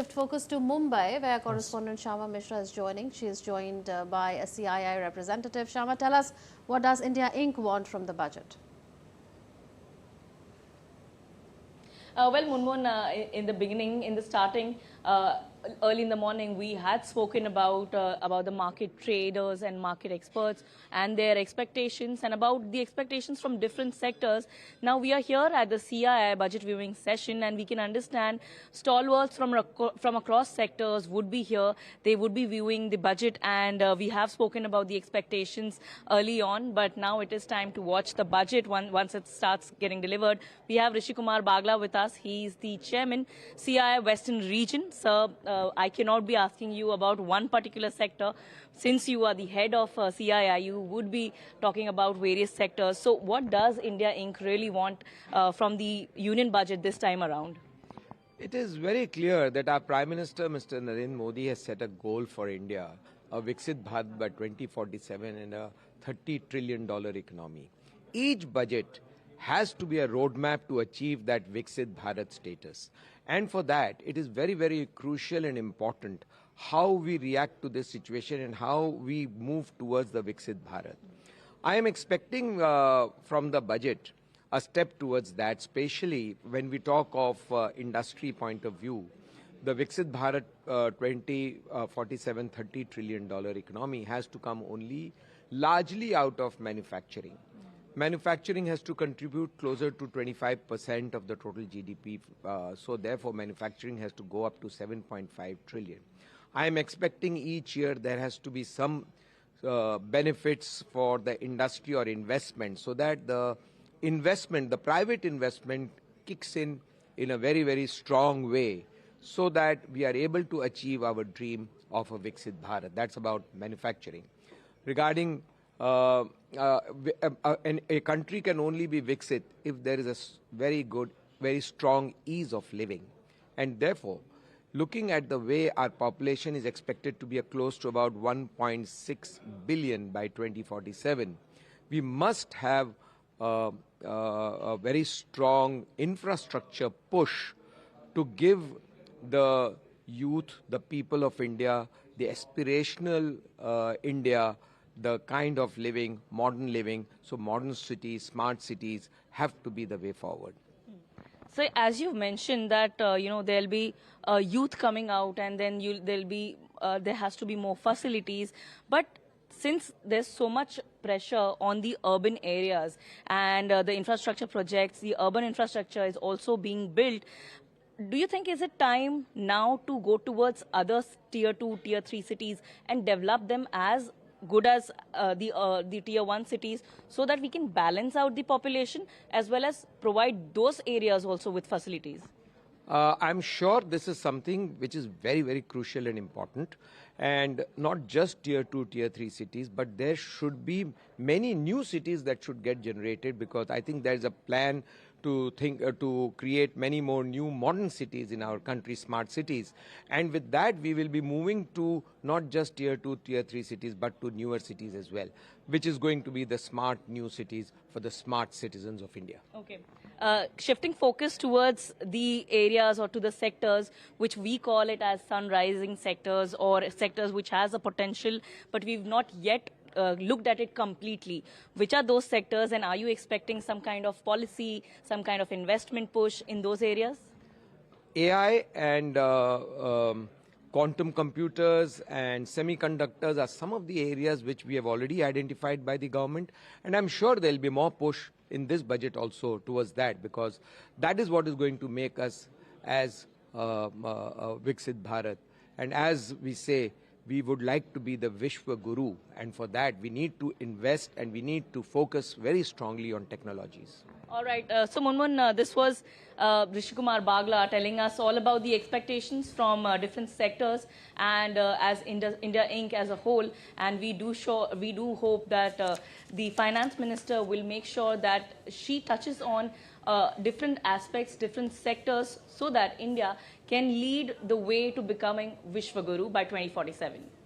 Focus to Mumbai, where correspondent Shyama Mishra is joining. She is joined by a CII representative. Shyama, tell us, what does India Inc. want from the budget? Well, Munmun, in the beginning, in the starting, early in the morning, we had spoken about the market traders and market experts and their expectations and about the expectations from different sectors. Now, we are here at the CII budget viewing session, and we can understand stalwarts from across sectors would be here. They would be viewing the budget, and we have spoken about the expectations early on, but now it is time to watch the budget once it starts getting delivered. We have Rishi Bagla with us. He is the chairman, CII Western Region. Sir, I cannot be asking you about one particular sector. Since you are the head of CII, you would be talking about various sectors. So what does India Inc. really want from the union budget this time around? It is very clear that our Prime Minister, Mr. Narendra Modi, has set a goal for India, a Viksit Bharat by 2047 and a $30 trillion economy. Each budget has to be a roadmap to achieve that Viksit Bharat status. And for that, it is very, very crucial and important how we react to this situation and how we move towards the Viksit Bharat. I am expecting from the budget a step towards that, especially when we talk of industry point of view. The Viksit Bharat 2047 $30 trillion economy has to come only largely out of manufacturing. Manufacturing has to contribute closer to 25% of the total GDP. So therefore, manufacturing has to go up to 7.5 trillion. I am expecting each year there has to be some benefits for the industry or investment, so that the investment, the private investment, kicks in a very, very strong way, so that we are able to achieve our dream of a Viksit Bharat. That's about manufacturing. Regarding a country can only be Viksit if there is a very good, very strong ease of living. And therefore, looking at the way our population is expected to be close to about 1.6 billion by 2047, we must have a very strong infrastructure push to give the youth, the people of India, the aspirational India, the kind of living, modern living. So modern cities, smart cities have to be the way forward. So as you've mentioned that, there'll be youth coming out, and then there has to be more facilities. But since there's so much pressure on the urban areas and the infrastructure projects, the urban infrastructure is also being built, do you think is it time now to go towards other tier 2, tier 3 cities and develop them as good as the tier 1 cities, so that we can balance out the population as well as provide those areas also with facilities? I'm sure this is something which is very, very crucial and important, and not just tier 2, tier 3 cities, but there should be many new cities that should get generated, because I think there is a plan to create many more new modern cities in our country, smart cities. And with that, we will be moving to not just tier 2, tier 3 cities, but to newer cities as well, which is going to be the smart new cities for the smart citizens of India. Okay. Shifting focus towards the areas or to the sectors which we call it as sun-rising sectors, or sectors which has a potential, but we've not yet looked at it completely. Which are those sectors, and are you expecting some kind of policy, some kind of investment push in those areas? AI and quantum computers and semiconductors are some of the areas which we have already identified by the government, and I'm sure there will be more push in this budget also towards that, because that is what is going to make us as Viksit Bharat. And as we say, we would like to be the Vishwa Guru, and for that we need to invest and we need to focus very strongly on technologies. All right. So, Munmun, this was Rishi Bagla telling us all about the expectations from different sectors and as India Inc. as a whole. And we do hope that the finance minister will make sure that she touches on different aspects, different sectors, so that India can lead the way to becoming Vishwa Guru by 2047.